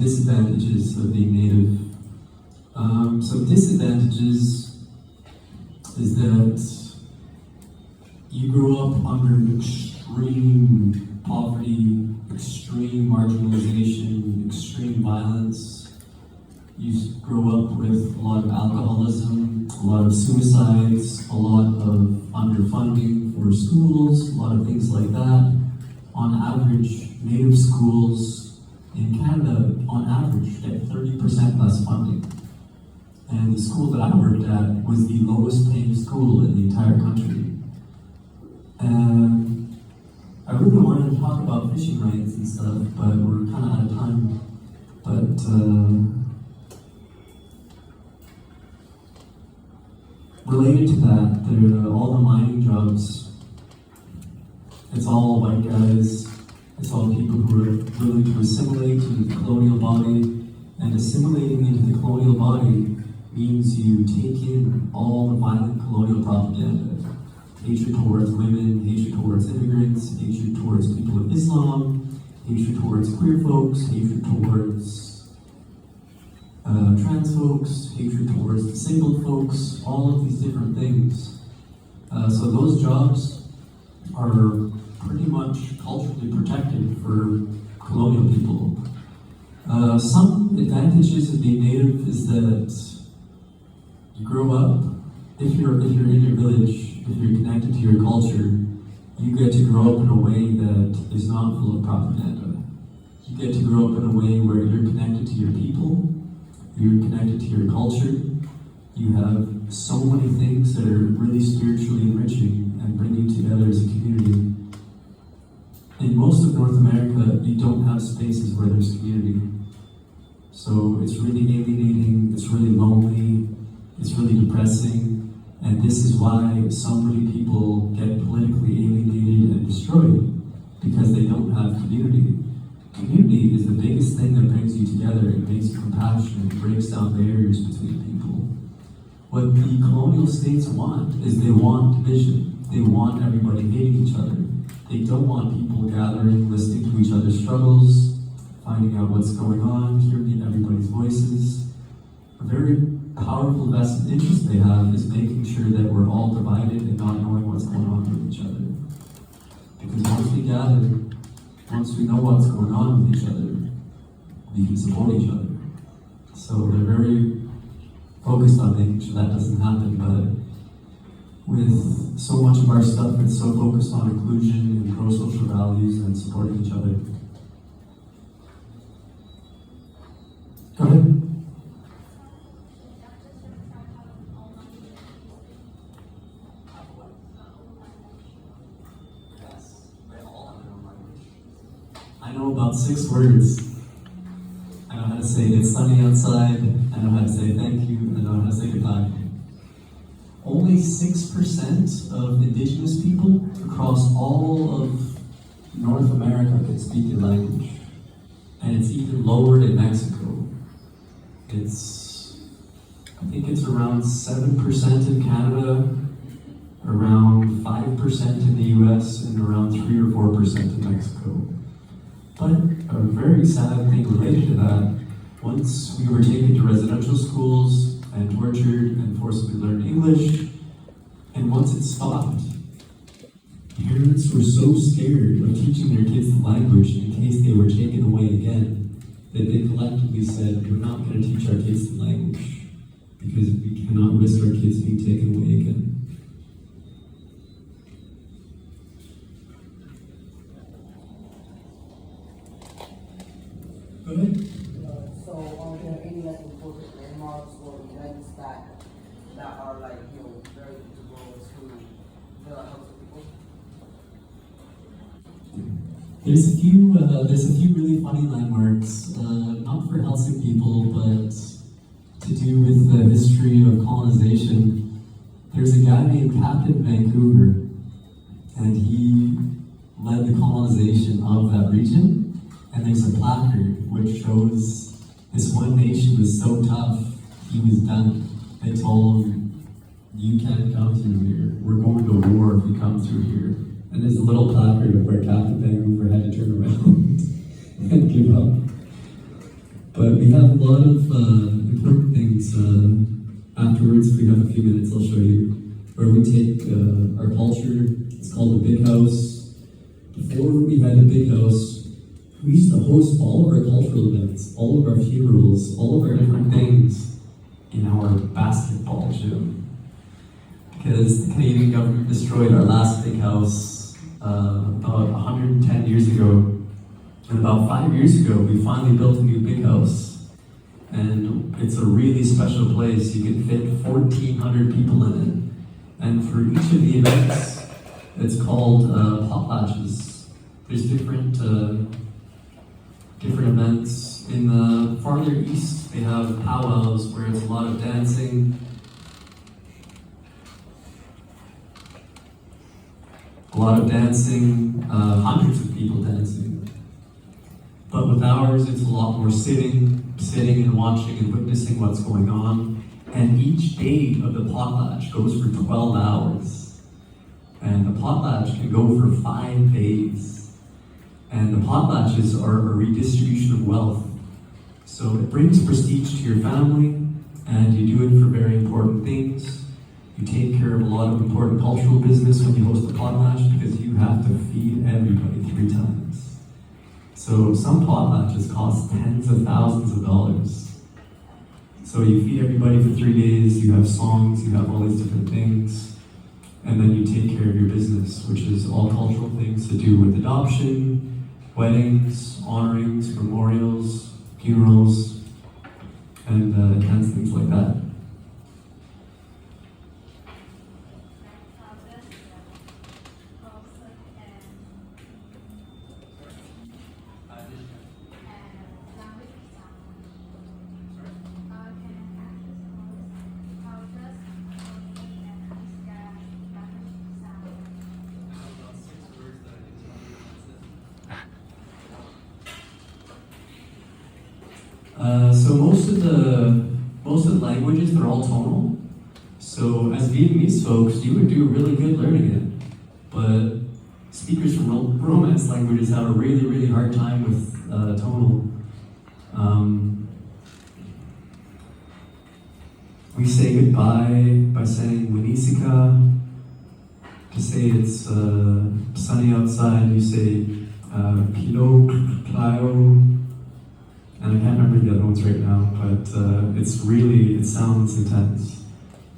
disadvantages of being native. Some disadvantages is that you grow up under extreme poverty, extreme marginalization, extreme violence. You grow up with a lot of alcoholism, a lot of suicides, a lot of underfunding for schools, a lot of things like that. On average, native schools in Canada, on average, get 30% less funding. And the school that I worked at was the lowest paying school in the entire country. And I really wanted to talk about fishing rights and stuff, but we're kind of out of time. But related to that, there are all the mining jobs. It's all white guys. It's all people who are willing to assimilate to the colonial body. And assimilating into the colonial body means you take in all the violent colonial propaganda. Hatred towards women, hatred towards immigrants, hatred towards people of Islam, hatred towards queer folks, hatred towards trans folks, hatred towards disabled folks, all of these different things. So those jobs are pretty much culturally protected for colonial people. Some advantages of being native is that you grow up, if you're in your village, if you're connected to your culture, you get to grow up in a way that is not full of propaganda. You get to grow up in a way where you're connected to your people, you're connected to your culture, you have so many things that are really spiritually enriching and bring you together as a community. In most of North America, you don't have spaces where there's community. So it's really alienating, it's really lonely, it's really depressing, and this is why so many people get politically alienated and destroyed, because they don't have community. Community is the biggest thing that brings you together. It makes you compassionate, it breaks down barriers between people. What the colonial states want is they want division. They want everybody hating each other. They don't want people gathering, listening to each other's struggles, finding out what's going on, hearing everybody's voices. A very powerful vested interest they have is making sure that we're all divided and not knowing what's going on with each other. Because once we gather, once we know what's going on with each other, we can support each other. So they're very focused on making sure that doesn't happen, but with so much of our stuff, it's so focused on inclusion and pro-social values and supporting each other. Go ahead. I know about 6 words. I know how to say it's sunny outside, I know how to say thank you, I know how to say goodbye. Only 6% of Indigenous people across all of North America can speak the language. And it's even lower in Mexico. I think it's around 7% in Canada, around 5% in the US, and around 3 or 4% in Mexico. But a very sad thing related to that, once we were taken to residential schools and tortured and forcibly learned English, and once it stopped, parents were so scared of teaching their kids the language in case they were taken away again, that they collectively said, we're not going to teach our kids the language because we cannot risk our kids being taken away again. Go ahead. So, are there any like important landmarks or events that are like very visible to the health of people? There's a few really funny landmarks, not for Helsing people, but to do with the history of colonization. There's a guy named Captain Vancouver, and he led the colonization of that region. And there's a placard which shows this one nation was so tough, he was done. They told him, you can't come through here. We're going to war if you come through here. And there's a little placard of where Captain Vancouver had to turn around and give up. But but we have a lot of important things. Afterwards, if we have a few minutes, I'll show you where we take our culture. It's called the Big House. Before we had the Big House, we used to host all of our cultural events, all of our funerals, all of our different things in our basketball gym. Because the Canadian government destroyed our last big house about 110 years ago. And about 5 years ago, we finally built a new big house. And it's a really special place. You can fit 1,400 people in it. And for each of the events, it's called potlatches. There's different events. In the farther east, they have powwows where it's a lot of dancing. Hundreds of people dancing. But with ours, it's a lot more sitting and watching and witnessing what's going on. And each day of the potlatch goes for 12 hours. And the potlatch can go for 5 days. And the potlatches are a redistribution of wealth. So it brings prestige to your family, and you do it for very important things. You take care of a lot of important cultural business when you host a potlatch because you have to feed everybody 3 times. So some potlatches cost tens of thousands of dollars. So you feed everybody for 3 days, you have songs, you have all these different things, and then you take care of your business, which is all cultural things to do with adoption, weddings, honorings, memorials, funerals, and events, things like that. So most of the languages, they're all tonal. So as Vietnamese folks, you would do really good learning it. But speakers from Romance languages have a really, really hard time with tonal. We say goodbye by saying Winisika. To say it's sunny outside, you say Pilo Clio. And I can't remember the other ones right now, but it sounds intense.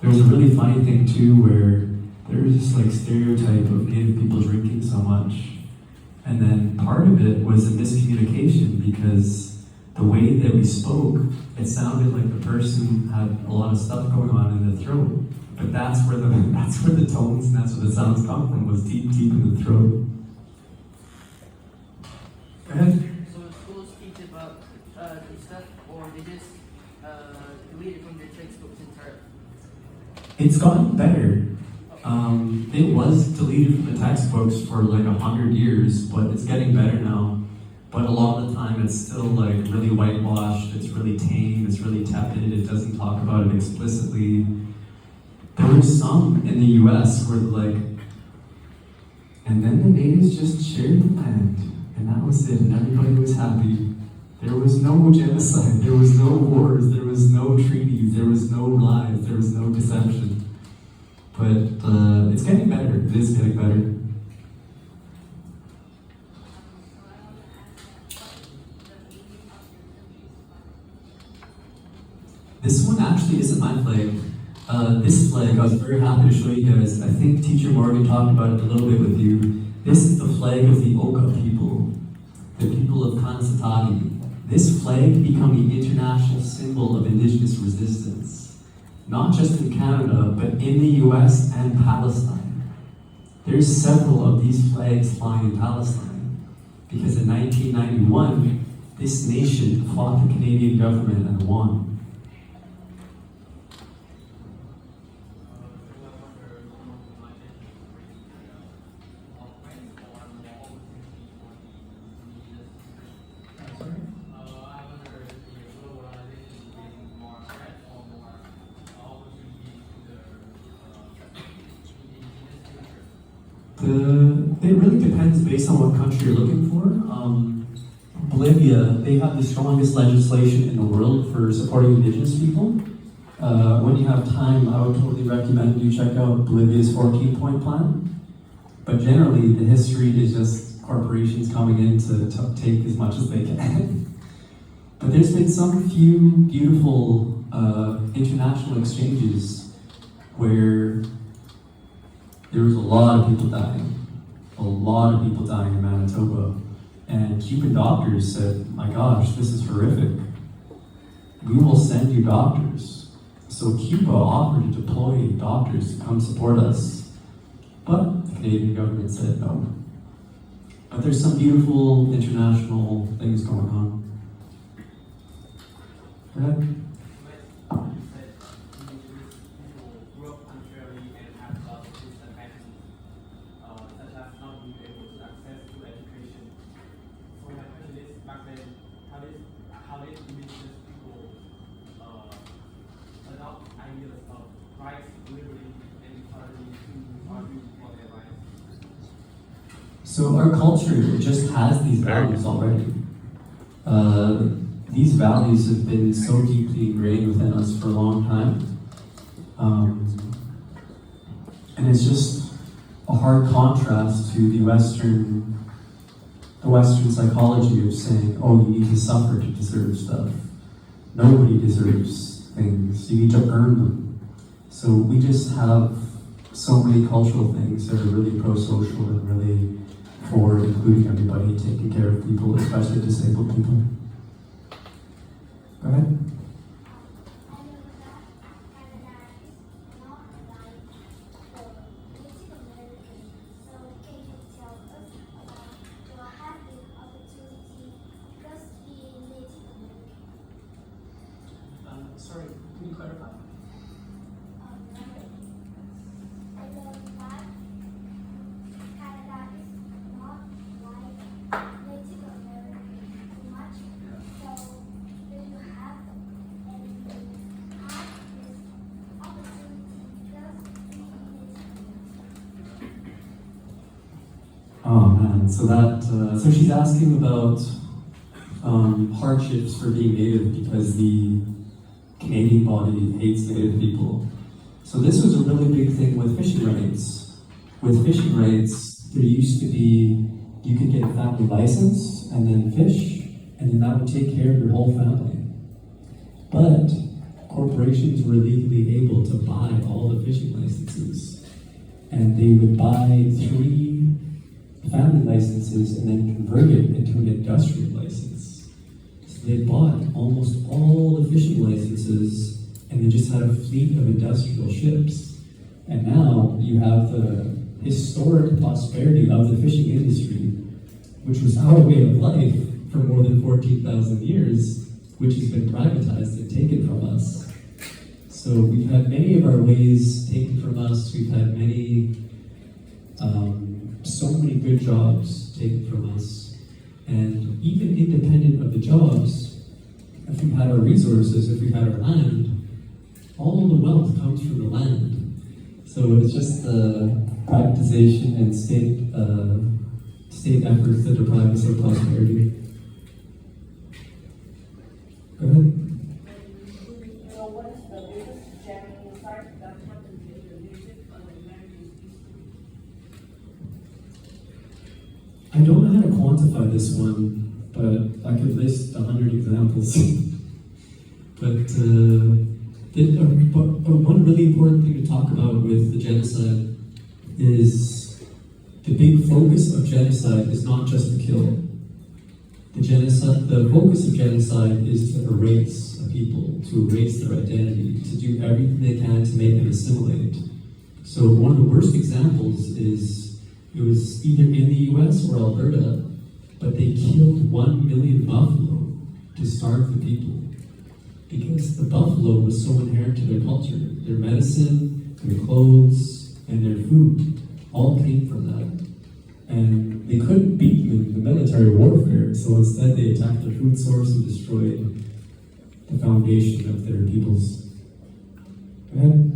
There was a really funny thing too where there was this like stereotype of Native people drinking so much. And then part of it was a miscommunication because the way that we spoke, it sounded like the person had a lot of stuff going on in their throat. But that's where the tones and that's where the sounds come from, was deep in the throat. Go ahead. Or they just delete it from their textbooks entirely? It's gotten better. It was deleted from the textbooks for like 100 years, but it's getting better now. But a lot of the time it's still like really whitewashed, it's really tame, it's really tepid, it doesn't talk about it explicitly. There were some in the US where like, and then the natives just shared the land, and that was it, and everybody was happy. There was no genocide, there was no wars, there was no treaties, there was no lies, there was no deception. But it's getting better, it is getting better. This one actually isn't my flag. This flag, I was very happy to show you guys. I think Teacher Morgan talked about it a little bit with you. This is the flag of the Oka people, the people of Kansatagi. This flag became the international symbol of Indigenous resistance, not just in Canada, but in the US and Palestine. There's several of these flags flying in Palestine, because in 1991, this nation fought the Canadian government and won. It really depends based on what country you're looking for. Blip Bolivia, they have the strongest legislation in the world for supporting Indigenous people. When you have time, I would totally recommend you check out Bolivia's 14-point plan. But generally, the history is just corporations coming in to take as much as they can. But there's been some few beautiful international exchanges where there was a lot of people dying. A lot of people dying in Manitoba. And Cuban doctors said, my gosh, this is horrific. We will send you doctors. So Cuba offered to deploy doctors to come support us. But the Canadian government said no. But there's some beautiful international things going on. Go ahead. So our culture just has these values already. These values have been so deeply ingrained within us for a long time. And it's just a hard contrast to the Western psychology of saying, oh, you need to suffer to deserve stuff. Nobody deserves things. You need to earn them. So we just have so many cultural things that are really pro-social and really for including everybody, taking care of people, especially disabled people. Go ahead. Sorry, can you clarify? Oh man, so she's asking about hardships for being Native because the Canadian body hates Native people. So this was a really big thing with fishing rights. With fishing rights, there used to be, you could get a family license and then fish, and then that would take care of your whole family. But corporations were legally able to buy all the fishing licenses, and they would buy 3 family licenses and then convert it into an industrial license. So they bought almost all the fishing licenses and they just had a fleet of industrial ships. And now you have the historic prosperity of the fishing industry, which was our way of life for more than 14,000 years, which has been privatized and taken from us. So we've had many of our ways taken from us. We've had so many good jobs taken from us. And even independent of the jobs, if we had our resources, if we had our land, all the wealth comes from the land. So it's just the privatization and state efforts that deprive us of prosperity. Go ahead. So what is the biggest jamming insight that happened in the music of the American history? I don't know how to quantify this one, but I could list 100 examples. But one really important thing to talk about with the genocide is the big focus of genocide is not just to kill. The focus of genocide is to erase a people, to erase their identity, to do everything they can to make them assimilate. So one of the worst examples is, it was either in the US or Alberta, but they killed 1 million buffalo to starve the people. Because the buffalo was so inherent to their culture. Their medicine, their clothes, and their food all came from that. And they couldn't beat them in the military warfare, so instead they attacked their food source and destroyed the foundation of their peoples. Go ahead.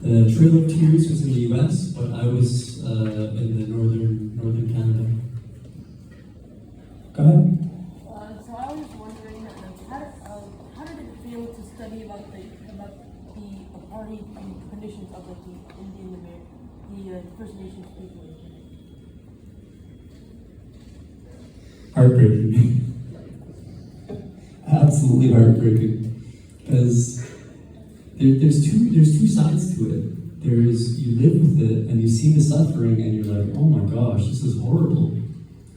The Trail of Tears was in the US, but I was in the northern Canada. Go ahead. So I was just wondering, how did it feel to study about the apartheid conditions of the Indian American, the First Nations people? Heartbreaking. Absolutely heartbreaking. Because there's two sides to it. There's, you live with it and you see the suffering and you're like, oh my gosh, this is horrible.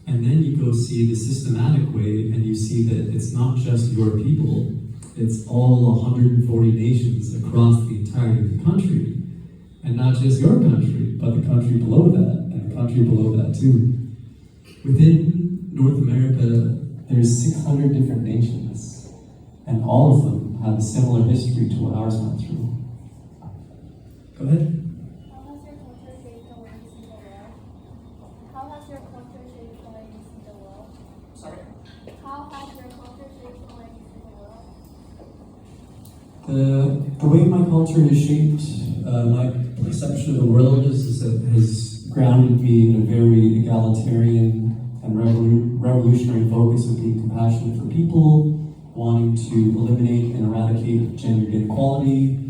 And then you go see the systematic way and you see that it's not just your people, it's all 140 nations across the entirety of the country. And not just your country, but the country below that, and the country below that too. Within North America, there's 600 different nations, and all of them have a similar history to what ours went through. Go ahead. How has your culture shaped the way you see the world? How has your culture shaped the way you see the world? Sorry? How has your culture shaped the way you see the world? The way my culture has shaped my perception of the world is that it has grounded me in a very egalitarian and revolutionary focus of being compassionate for people, wanting to eliminate and eradicate gender inequality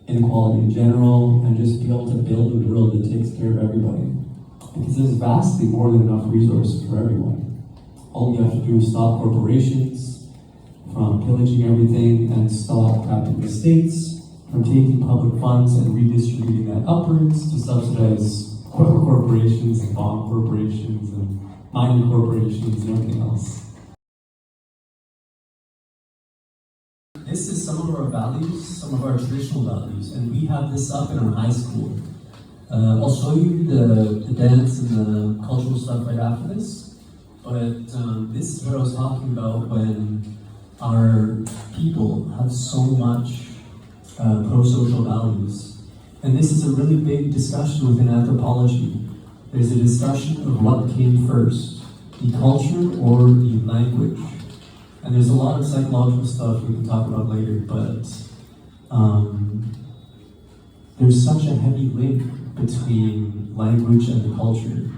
in general, and just be able to build a world that takes care of everybody. Because there's vastly more than enough resources for everyone. All you have to do is stop corporations from pillaging everything and stop capitalist states from taking public funds and redistributing that upwards to subsidize oil corporations and bond corporations and mining corporations and everything else. This is some of our values, some of our traditional values, and we have this up in our high school. I'll show you the dance and the cultural stuff right after this, but this is what I was talking about when our people have so much pro-social values. And this is a really big discussion within anthropology. There's a discussion of what came first, the culture or the language. And there's a lot of psychological stuff we can talk about later, but there's such a heavy link between language and the culture.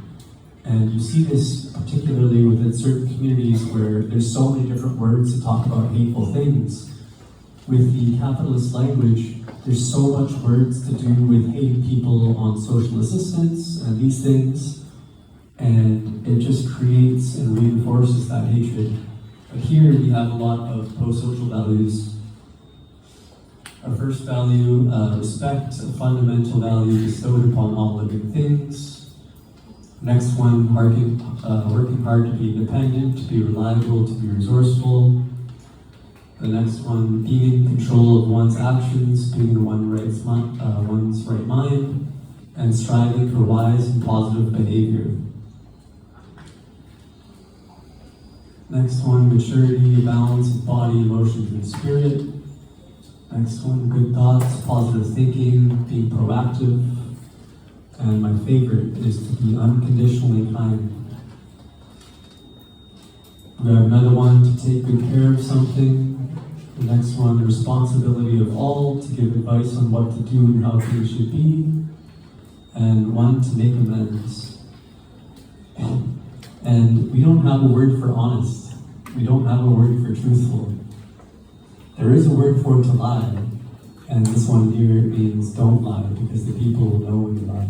And you see this particularly within certain communities where there's so many different words to talk about hateful things. With the capitalist language, there's so much words to do with hating people on social assistance and these things, and it just creates and reinforces that hatred. But here we have a lot of pro-social values. Our first value, respect, a fundamental value bestowed upon all living things. Next one, working hard to be independent, to be reliable, to be resourceful. The next one, being in control of one's actions, being in one's right mind, and striving for wise and positive behavior. Next one, maturity, balance of body, emotions, and spirit. Next one, good thoughts, positive thinking, being proactive. And my favorite is to be unconditionally kind. We have another one, to take good care of something. The next one, the responsibility of all, to give advice on what to do and how things should be. And one, to make amends. And we don't have a word for honest. We don't have a word for truthful. There is a word for to lie. And this one here means don't lie, because the people will know when you lie.